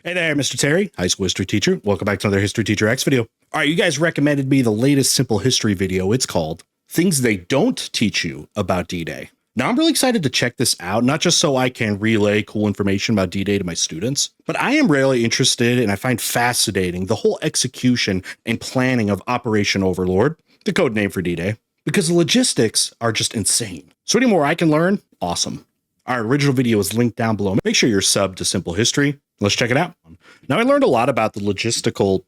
Hey there, Mr. Terry, high school history teacher. Welcome back to another History Teacher X video. All right, you guys recommended me the latest simple history video. It's called Things They Don't Teach You About D-Day. Now, I'm really excited to check this out, not just so I can relay cool information about D-Day to my students, but I am really interested and I find fascinating the whole execution and planning of Operation Overlord, the code name for D-Day, because the logistics are just insane. So any more I can learn, awesome. Our original video is linked down below. Make sure you're subbed to Simple History. Let's check it out. Now, I learned a lot about the logistical,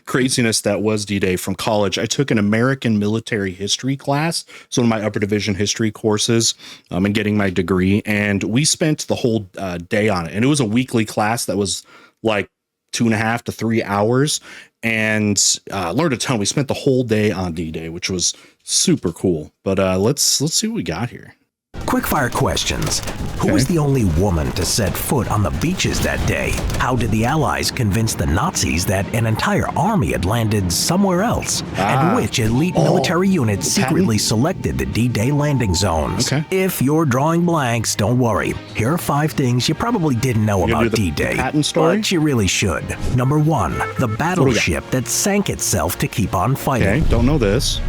craziness that was D-Day from college. I took an American military history class, so one of my upper division history courses, and getting my degree. And we spent the whole day on it. And it was a weekly class that was like 2.5 to 3 hours, and learned a ton. We spent the whole day on D-Day, which was super cool. But let's see what we got here. Quickfire questions. Who was the only woman to set foot on the beaches that day? How did the Allies convince the Nazis that an entire army had landed somewhere else? And which elite military unit secretly selected the D-Day landing zones? If you're drawing blanks, don't worry. Here are 5 things you probably didn't know about D-Day, but you really should. Number 1, the battleship that sank itself to keep on fighting. Okay, don't know this.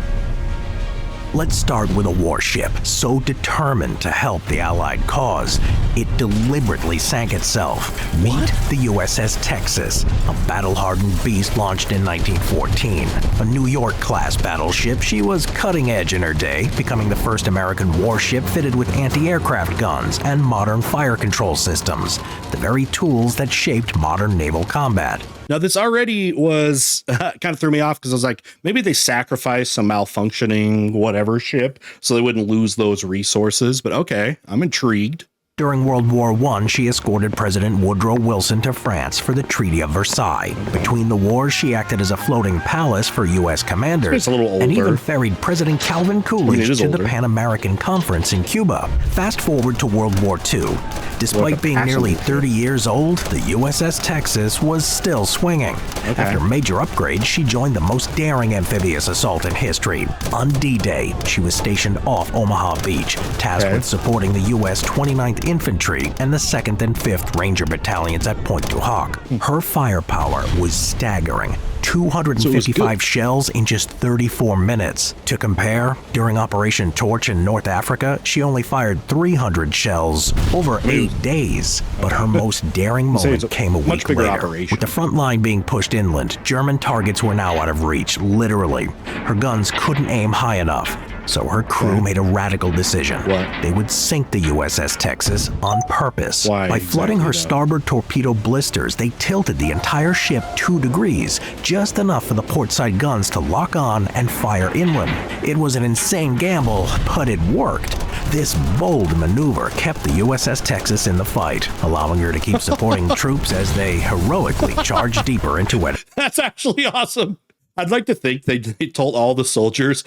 Let's start with a warship so determined to help the Allied cause, it deliberately sank itself. Meet the USS Texas, a battle-hardened beast launched in 1914. A New York-class battleship, she was cutting edge in her day, becoming the first American warship fitted with anti-aircraft guns and modern fire control systems, the very tools that shaped modern naval combat. Now, this already was kind of threw me off because I was like, maybe they sacrificed some malfunctioning whatever ship so they wouldn't lose those resources. But OK, I'm intrigued. During World War I, she escorted President Woodrow Wilson to France for the Treaty of Versailles. Between the wars, she acted as a floating palace for U.S. commanders and even ferried President Calvin Coolidge to the Pan American Conference in Cuba. Fast forward to World War II. Despite being nearly 30 years old, the USS Texas was still swinging. After major upgrades, she joined the most daring amphibious assault in history. On D-Day, she was stationed off Omaha Beach, tasked with supporting the U.S. 29th Infantry and the 2nd and 5th Ranger Battalions at Pointe du Hoc. Her firepower was staggering. 255 shells in just 34 minutes. To compare, during Operation Torch in North Africa, she only fired 300 shells over 8 days. But her most daring moment came a week later. With the front line being pushed inland, German targets were now out of reach, literally. Her guns couldn't aim high enough. So her crew made a radical decision. They would sink the USS Texas on purpose. By flooding her starboard torpedo blisters, they tilted the entire ship 2 degrees, just enough for the portside guns to lock on and fire inland. It was an insane gamble, but it worked. This bold maneuver kept the USS Texas in the fight, allowing her to keep supporting troops as they heroically charged deeper into it. That's actually awesome. I'd like to think they told all the soldiers,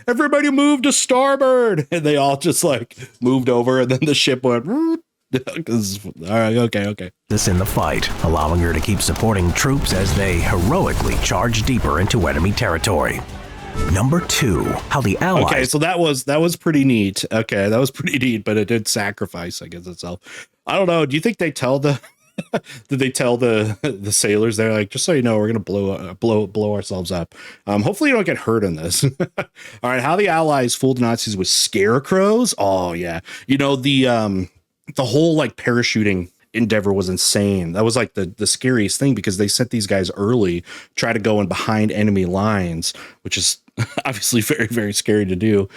everybody move to starboard. And they all just like moved over and then the ship went. All right, okay. This in the fight, allowing her to keep supporting troops as they heroically charged deeper into enemy territory. Number 2, how the Allies... Okay, so that was pretty neat. Okay, that was pretty neat, but it did sacrifice, I guess, itself. I don't know. Do you think they tell the... Did they tell the sailors? They're like, just so you know, we're gonna blow ourselves up. Hopefully you don't get hurt in this. All right, how the Allies fooled the Nazis with scarecrows. Oh yeah, the whole like parachuting endeavor was insane. That was like the scariest thing because they sent these guys early, try to go in behind enemy lines, which is obviously very, very scary to do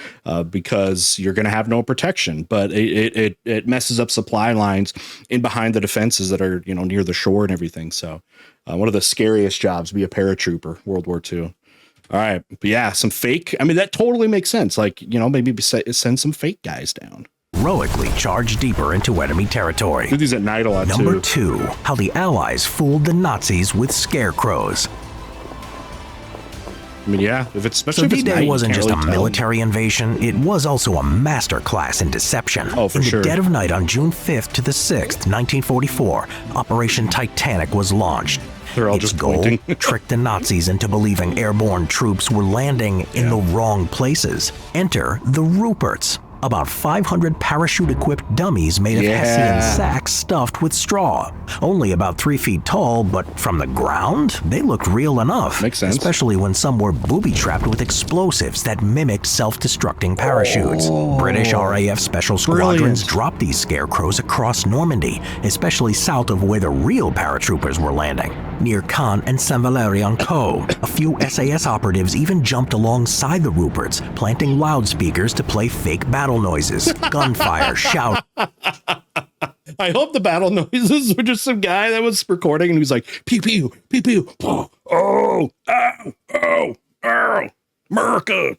because you're going to have no protection, but it messes up supply lines in behind the defenses that are, near the shore and everything. So one of the scariest jobs, be a paratrooper, World War II. All right. But yeah, some fake. I mean, that totally makes sense. Like, maybe send some fake guys down. Heroically charge deeper into enemy territory. Do these at night a lot too. Number 2, how the Allies fooled the Nazis with scarecrows. I mean, yeah, if it's especially so D-Day wasn't just really a military invasion, it was also a masterclass in deception. Oh, for sure. In the dead of night on June 5th to the 6th, 1944, Operation Titanic was launched. They're all its just goal, pointing. tricked the Nazis into believing airborne troops were landing in the wrong places. Enter the Ruperts. about 500 parachute-equipped dummies made of Hessian sacks stuffed with straw. Only about 3 feet tall, but from the ground, they looked real enough. Makes sense. Especially when some were booby-trapped with explosives that mimicked self-destructing parachutes. British RAF special squadrons dropped these scarecrows across Normandy, especially south of where the real paratroopers were landing, near Caen and Saint-Valery-en-Caux. A few SAS operatives even jumped alongside the Ruperts, planting loudspeakers to play fake battle noises, gunfire, shout. I hope the battle noises were just some guy that was recording and he was like, pew, pew, pew, pew, oh, oh, oh, oh, America.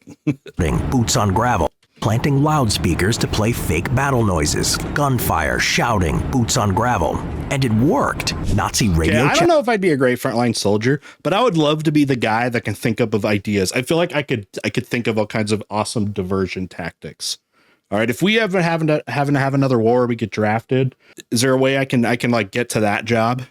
Boots on gravel, planting loudspeakers to play fake battle noises, gunfire, shouting, boots on gravel. And it worked. Nazi radio. I don't know if I'd be a great frontline soldier, but I would love to be the guy that can think up of ideas. I feel like I could think of all kinds of awesome diversion tactics. All right, if we ever have another war, we get drafted. Is there a way I can like get to that job?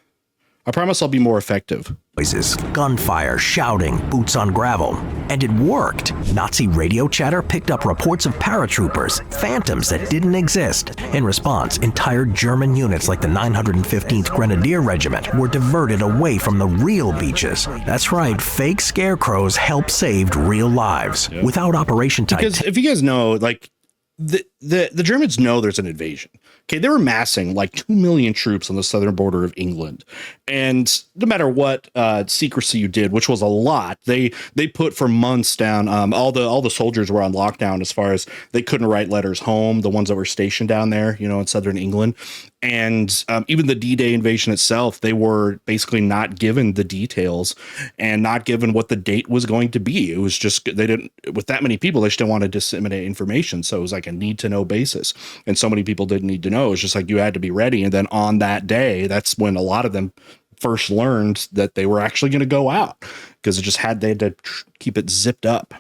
I promise I'll be more effective. Noises, gunfire, shouting, boots on gravel. And it worked. Nazi radio chatter picked up reports of paratroopers, phantoms that didn't exist. In response, entire German units like the 915th Grenadier Regiment were diverted away from the real beaches. That's right, fake scarecrows helped save real lives. Yep. Without Operation Titanic. Because if you guys know, like, the Germans know there's an invasion. Okay, they were massing like 2 million troops on the southern border of England, and no matter what secrecy you did, which was a lot, they put for months down. All the soldiers were on lockdown as far as they couldn't write letters home. The ones that were stationed down there, in southern England, and even the D-Day invasion itself, they were basically not given the details and not given what the date was going to be. It was just they didn't with that many people. They just didn't want to disseminate information, so it was like a need to know basis, and so many people didn't need to know. It's just like you had to be ready, and then on that day, that's when a lot of them first learned that they were actually going to go out because they had to keep it zipped up.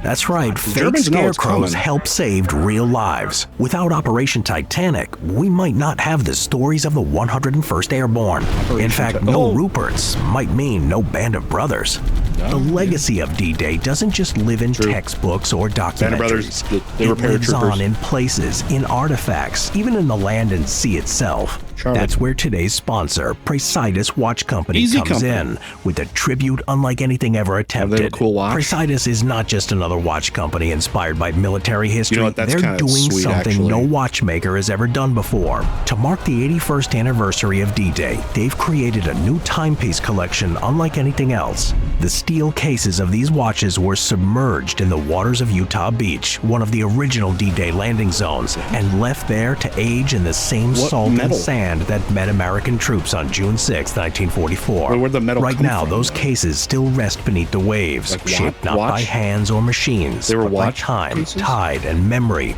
That's right, fake scarecrows helped save real lives. Without Operation Titanic, we might not have the stories of the 101st Airborne. In fact, no Ruperts might mean no Band of Brothers. The legacy of D-Day doesn't just live in textbooks or documentaries. It lives on in places, in artifacts, even in the land and sea itself. That's where today's sponsor, Praesidius Watch Company, comes in with a tribute unlike anything ever attempted. Cool watch? Praesidius is not just another watch company inspired by military history. They're doing sweet, something actually. no watchmaker has ever done before. To mark the 81st anniversary of D-Day, they've created a new timepiece collection unlike anything else. The steel cases of these watches were submerged in the waters of Utah Beach, one of the original D-Day landing zones, and left there to age in the same salt and sand that met American troops on June 6, 1944. Where'd the metal right come now, from? those cases still rest beneath the waves, shaped not by hands or machines, but by time, tide, and memory.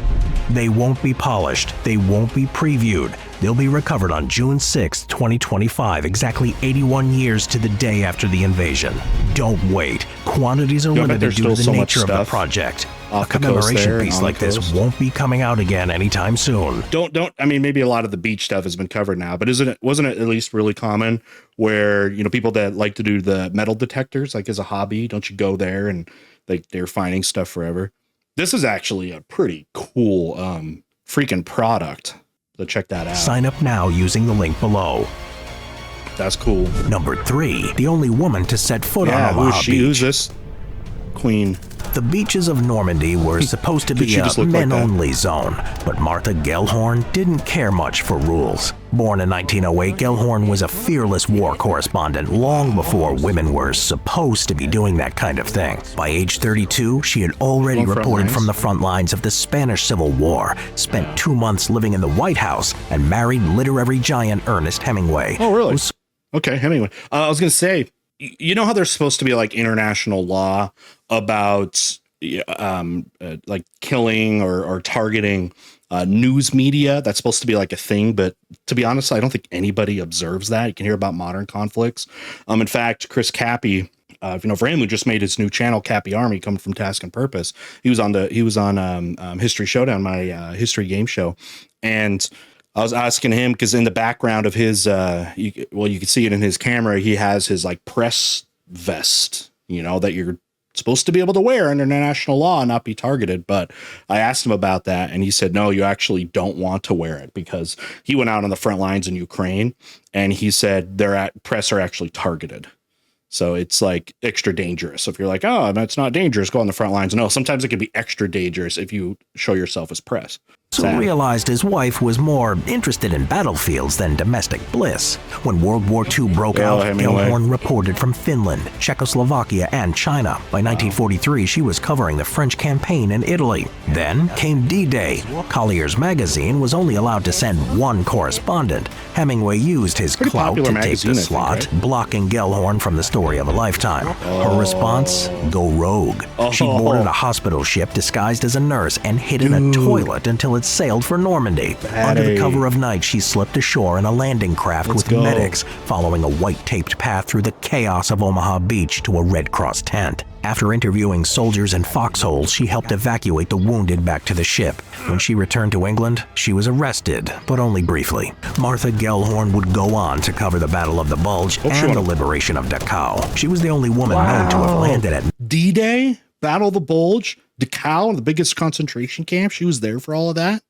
They won't be polished. They won't be previewed. They'll be recovered on June 6, 2025, exactly 81 years to the day after the invasion. Don't wait. Quantities are limited due to the nature of the project. A commemoration piece like this won't be coming out again anytime soon. I mean, maybe a lot of the beach stuff has been covered now, but wasn't it at least really common where, people that like to do the metal detectors, like as a hobby, don't you go there and they're finding stuff forever? This is actually a pretty cool freaking product. So check that out. Sign up now using the link below. That's cool. Number 3, the only woman to set foot on Omaha Beach. Who's this? Queen. The beaches of Normandy were supposed to be a men-only zone, but Martha Gellhorn didn't care much for rules. Born in 1908, Gellhorn was a fearless war correspondent long before women were supposed to be doing that kind of thing. By age 32, she had already reported from the front lines of the Spanish Civil War, spent 2 months living in the White House, and married literary giant Ernest Hemingway. Oh, really? Okay, Hemingway. I was going to say, you know how there's supposed to be like international law about like killing or targeting news media? That's supposed to be like a thing, but to be honest, I don't think anybody observes that. You can hear about modern conflicts. In fact, Chris Cappy, for him, who just made his new channel, Cappy Army, coming from Task and Purpose, he was on History Showdown, my history game show, and I was asking him because in the background of his, you can see it in his camera. He has his like press vest, that you're supposed to be able to wear under international law and not be targeted. But I asked him about that, and he said, no, you actually don't want to wear it, because he went out on the front lines in Ukraine, and he said press are actually targeted. So it's like extra dangerous. If you're like, oh, that's not dangerous, go on the front lines. No, sometimes it can be extra dangerous if you show yourself as press. So realized his wife was more interested in battlefields than domestic bliss. When World War II broke out, Gellhorn reported from Finland, Czechoslovakia, and China. By 1943, she was covering the French campaign in Italy. Then came D-Day. Collier's magazine was only allowed to send one correspondent. Hemingway used his clout to take the slot, blocking Gellhorn from the story of a lifetime. Her response? Go rogue. She boarded a hospital ship disguised as a nurse and hid in a toilet until it sailed for Normandy. Under the cover of night, she slipped ashore in a landing craft with medics, following a white-taped path through the chaos of Omaha Beach to a Red Cross tent. After interviewing soldiers in foxholes, she helped evacuate the wounded back to the ship. When she returned to England, she was arrested, but only briefly. Martha Gellhorn would go on to cover the Battle of the Bulge and the liberation of Dachau. She was the only woman known to have landed at D-Day, Battle of the Bulge, Dachau, the biggest concentration camp. She was there for all of that.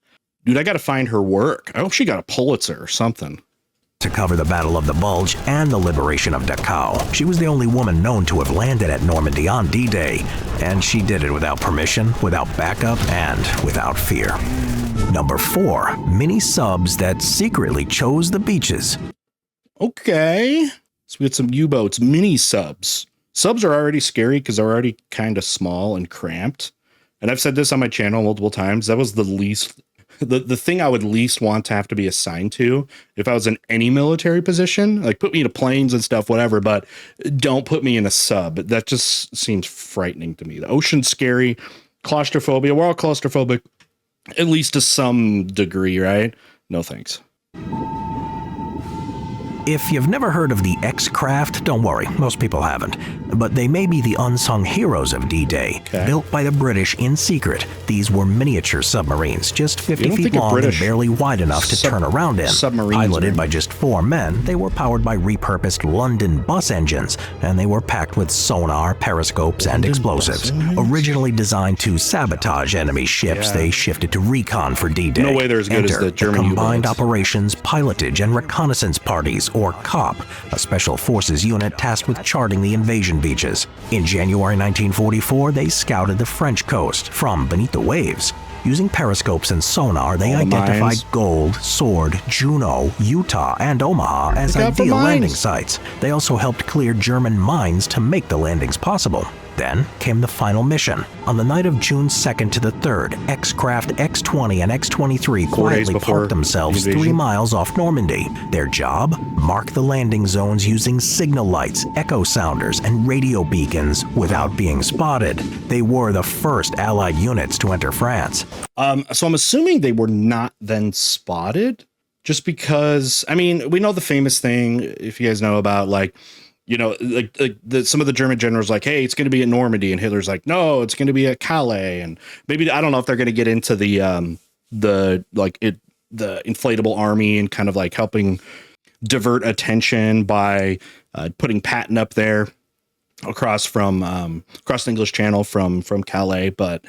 Dude, I got to find her work. I hope she got a Pulitzer or something. To cover the Battle of the Bulge and the liberation of Dachau. She was the only woman known to have landed at Normandy on D-Day, and she did it without permission, without backup, and without fear. Number 4, mini subs that secretly chose the beaches. Okay, so we got some U-boats, mini subs. Subs are already scary because they're already kind of small and cramped. And I've said this on my channel multiple times. That was the thing I would least want to have to be assigned to if I was in any military position. Like, put me into planes and stuff, whatever, but don't put me in a sub. That just seems frightening to me. The ocean's scary. Claustrophobia. We're all claustrophobic, at least to some degree, right? No thanks. If you've never heard of the X-Craft, don't worry, most people haven't. But they may be the unsung heroes of D-Day. Built by the British in secret, these were miniature submarines, just 50 feet long and barely wide enough to turn around in. Piloted by just 4 men, they were powered by repurposed London bus engines, and they were packed with sonar, periscopes, and explosives. Originally designed to sabotage enemy ships, they shifted to recon for D-Day. No way they're as good as the German Combined Operations, Pilotage, and Reconnaissance Parties, or COP, a special forces unit tasked with charting the invasion beaches. In January 1944, they scouted the French coast from beneath the waves. Using periscopes and sonar, they identified Gold, Sword, Juneau, Utah, and Omaha as ideal landing sites. They also helped clear German mines to make the landings possible. Then came the final mission. On the night of June 2nd to the 3rd, X-Craft X-20 and X-23 quietly parked themselves 3 miles off Normandy. Their job? Mark the landing zones using signal lights, echo sounders, and radio beacons without being spotted. They were the first Allied units to enter France. So I'm assuming they were not then spotted, just because, I mean, we know the famous thing, if you guys know about, like, you know, some of the German generals like, hey, it's going to be at Normandy, and Hitler's like, no, it's going to be at Calais. And maybe, I don't know if they're going to get into the inflatable army and kind of like helping divert attention by putting Patton up there across the English Channel from Calais. But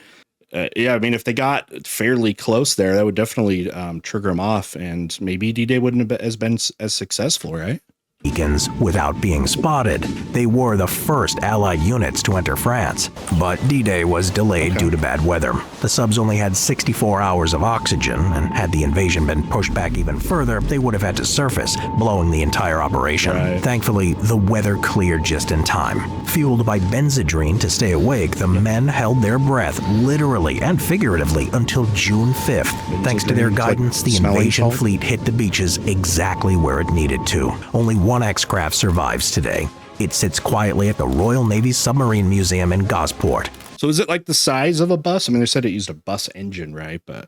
yeah, I mean, if they got fairly close there, that would definitely trigger them off, and maybe D-Day wouldn't have been as successful, right? Beacons without being spotted. They were the first Allied units to enter France. But D-Day was delayed due to bad weather. The subs only had 64 hours of oxygen, and had the invasion been pushed back even further, they would have had to surface, blowing the entire operation. Thankfully, the weather cleared just in time. Fueled by Benzedrine to stay awake, the men held their breath, literally and figuratively, until June 5th. Thanks to their guidance, the invasion fleet hit the beaches exactly where it needed to. Only one X-Craft survives today. It sits quietly at the Royal Navy Submarine Museum in Gosport. So is it like the size of a bus? I mean, they said it used a bus engine, right? But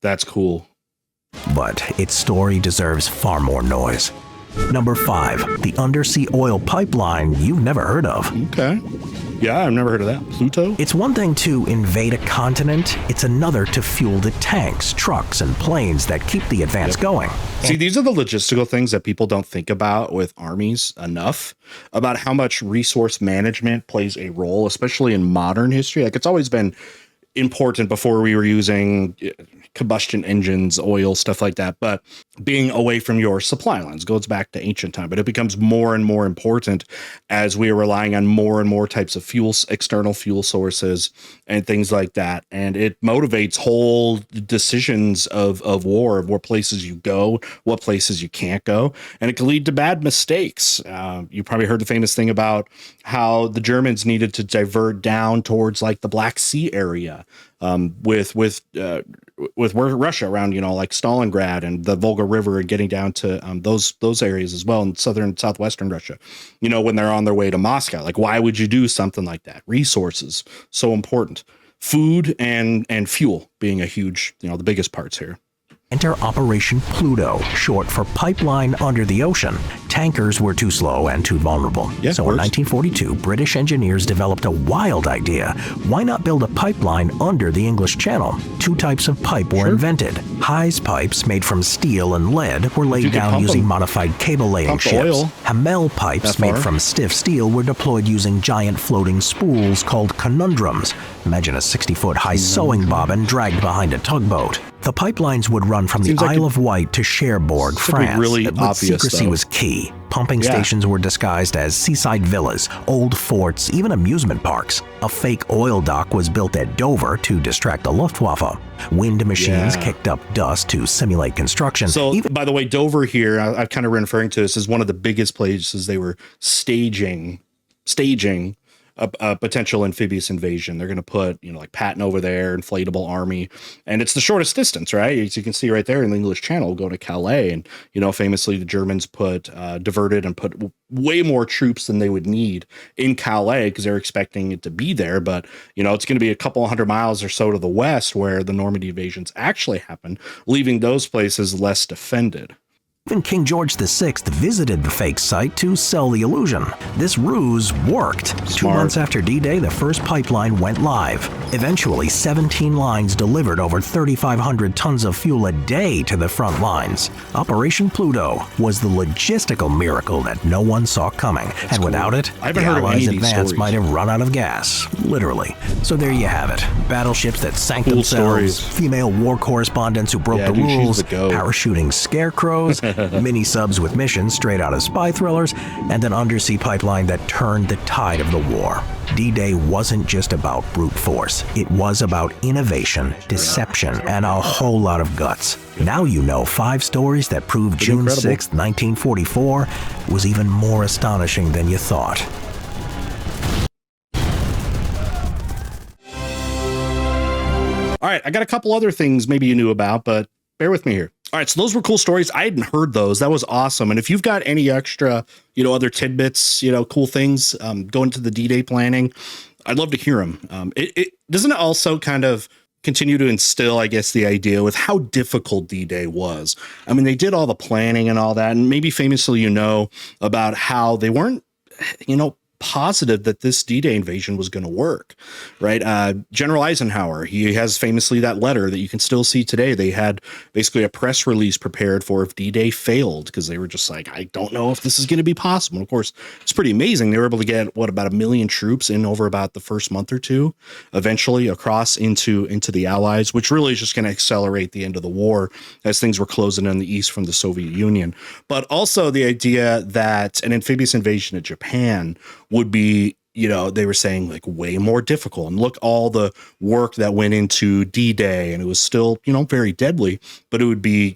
that's cool. But its story deserves far more noise. Number 5, the undersea oil pipeline you've never heard of. Okay. Yeah, I've never heard of that. Pluto? It's one thing to invade a continent, it's another to fuel the tanks, trucks, and planes that keep the advance going. See, these are the logistical things that people don't think about with armies enough, about how much resource management plays a role, especially in modern history. Like, it's always been important before we were using combustion engines, oil, stuff like that. But being away from your supply lines goes back to ancient time, but it becomes more and more important as we are relying on more and more types of fuels, external fuel sources and things like that. And it motivates whole decisions of war, of what places you go, what places you can't go. And it can lead to bad mistakes. You probably heard the famous thing about how the Germans needed to divert down towards like the Black Sea area, with Russia around, like Stalingrad and the Volga River, and getting down to those areas as well in southern and southwestern Russia, when they're on their way to Moscow. Like, why would you do something like that? Resources, so important. Food and fuel being a huge, the biggest parts here. Enter Operation Pluto, short for Pipeline Under the Ocean. Tankers were too slow and too vulnerable. Yeah, so in 1942, British engineers developed a wild idea. Why not build a pipeline under the English Channel? Two types of pipe were invented. Hy's pipes, made from steel and lead, were laid down using modified cable-laying ships. Hamel pipes, made from stiff steel, were deployed using giant floating spools called conundrums. Imagine a 60-foot high sewing bobbin dragged behind a tugboat. The pipelines would run from the Isle of Wight to Cherbourg, France, but secrecy was key. Pumping stations were disguised as seaside villas, old forts, even amusement parks. A fake oil dock was built at Dover to distract the Luftwaffe. Wind machines kicked up dust to simulate construction. So, by the way, Dover here, I've kind of been referring to this as one of the biggest places they were staging a potential amphibious invasion. They're going to put, like Patton over there, inflatable army, and it's the shortest distance, right? As you can see right there in the English Channel, go to Calais, and famously the Germans diverted and put way more troops than they would need in Calais because they're expecting it to be there. But it's going to be a couple 100 miles or so to the west where the Normandy invasions actually happened, leaving those places less defended. Even King George VI visited the fake site to sell the illusion. This ruse worked. Smart. 2 months after D-Day, the first pipeline went live. Eventually, 17 lines delivered over 3,500 tons of fuel a day to the front lines. Operation Pluto was the logistical miracle that no one saw coming. And without it, the Allies' advance might have run out of gas. Literally. So there you have it. Battleships that sank themselves, female war correspondents who broke the rules, parachuting scarecrows, mini-subs with missions straight out of spy thrillers, and an undersea pipeline that turned the tide of the war. D-Day wasn't just about brute force. It was about innovation, deception, and a whole lot of guts. Now you know 5 stories that prove June 6, 1944 was even more astonishing than you thought. All right, I got a couple other things maybe you knew about, but bear with me here. All right, so those were cool stories. I hadn't heard those. That was awesome. And if you've got any extra, other tidbits, cool things going to the D-Day planning, I'd love to hear them. It doesn't it also kind of continue to instill, I guess, the idea with how difficult D-Day was. I mean, they did all the planning and all that, and maybe famously, about how they weren't, positive that this D-Day invasion was going to work, right? General Eisenhower, he has famously that letter that you can still see today. They had basically a press release prepared for if D-Day failed, because they were just like, I don't know if this is going to be possible. And of course, it's pretty amazing. They were able to get about 1 million troops in over about the first month or two, eventually across into the Allies, which really is just going to accelerate the end of the war as things were closing in the east from the Soviet Union. But also the idea that an amphibious invasion of Japan would be, they were saying like way more difficult, and look all the work that went into D-Day, and it was still, very deadly, but it would be,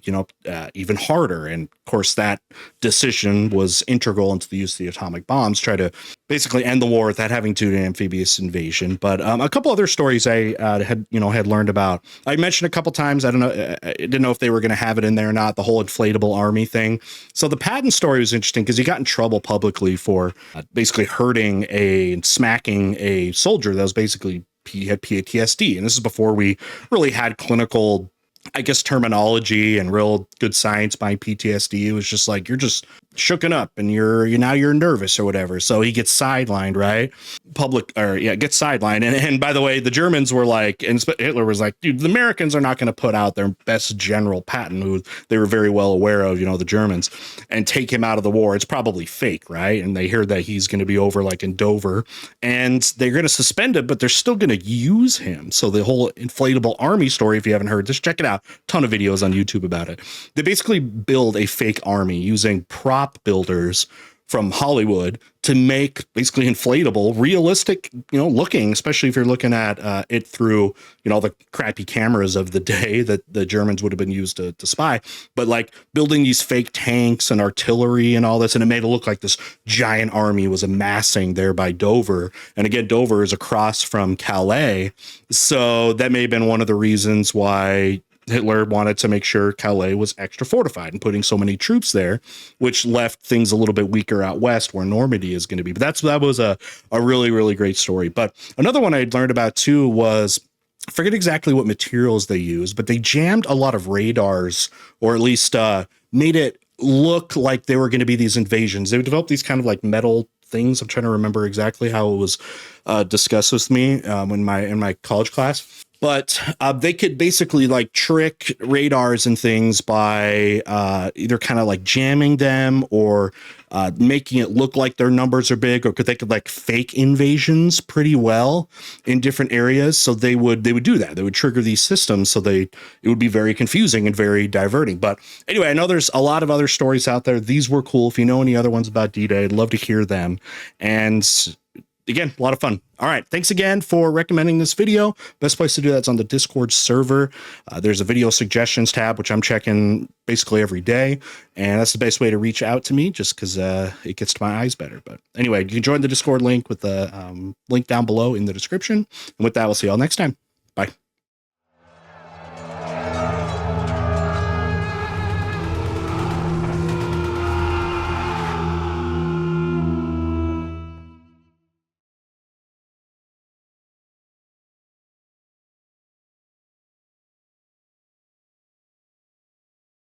even harder. And of course that decision was integral into the use of the atomic bombs, try to basically end the war without having to do an amphibious invasion. But a couple other stories I had learned about. I mentioned a couple times, I didn't know if they were going to have it in there or not, the whole inflatable army thing. So the Patton story was interesting because he got in trouble publicly for basically hurting and smacking a soldier that was basically, he had PTSD. And this is before we really had clinical, I guess, terminology and real good science behind PTSD. It was just like, you're just shooken up and you're nervous or whatever. So he gets sidelined, right? Gets sidelined. And by the way, the Germans were like, and Hitler was like, dude, the Americans are not going to put out their best general, Patton, who they were very well aware of, the Germans, and take him out of the war. It's probably fake, right? And they hear that he's going to be over like in Dover, and they're going to suspend him, but they're still going to use him. So the whole inflatable army story, if you haven't heard, just check it out. Ton of videos on YouTube about it. They basically build a fake army using prop builders from Hollywood to make basically inflatable, realistic, looking, especially if you're looking at it through, the crappy cameras of the day that the Germans would have been used to spy, but like building these fake tanks and artillery and all this. And it made it look like this giant army was amassing there by Dover. And again, Dover is across from Calais. So that may have been one of the reasons why Hitler wanted to make sure Calais was extra fortified and putting so many troops there, which left things a little bit weaker out west where Normandy is going to be. But that was a really, really great story. But another one I'd learned about too was, I forget exactly what materials they used, but they jammed a lot of radars, or at least made it look like there were going to be these invasions. They would develop these kind of like metal things. I'm trying to remember exactly how it was discussed with me in my college class. But they could basically like trick radars and things by either kind of like jamming them or making it look like their numbers are big, or they could like fake invasions pretty well in different areas. So they would do that. They would trigger these systems so it would be very confusing and very diverting. But anyway, I know there's a lot of other stories out there. These were cool. If you know any other ones about D-Day, I'd love to hear them. And again, a lot of fun. All right. Thanks again for recommending this video. Best place to do that's on the Discord server. There's a video suggestions tab, which I'm checking basically every day. And that's the best way to reach out to me, just because it gets to my eyes better. But anyway, you can join the Discord link with the link down below in the description. And with that, we'll see you all next time. Bye.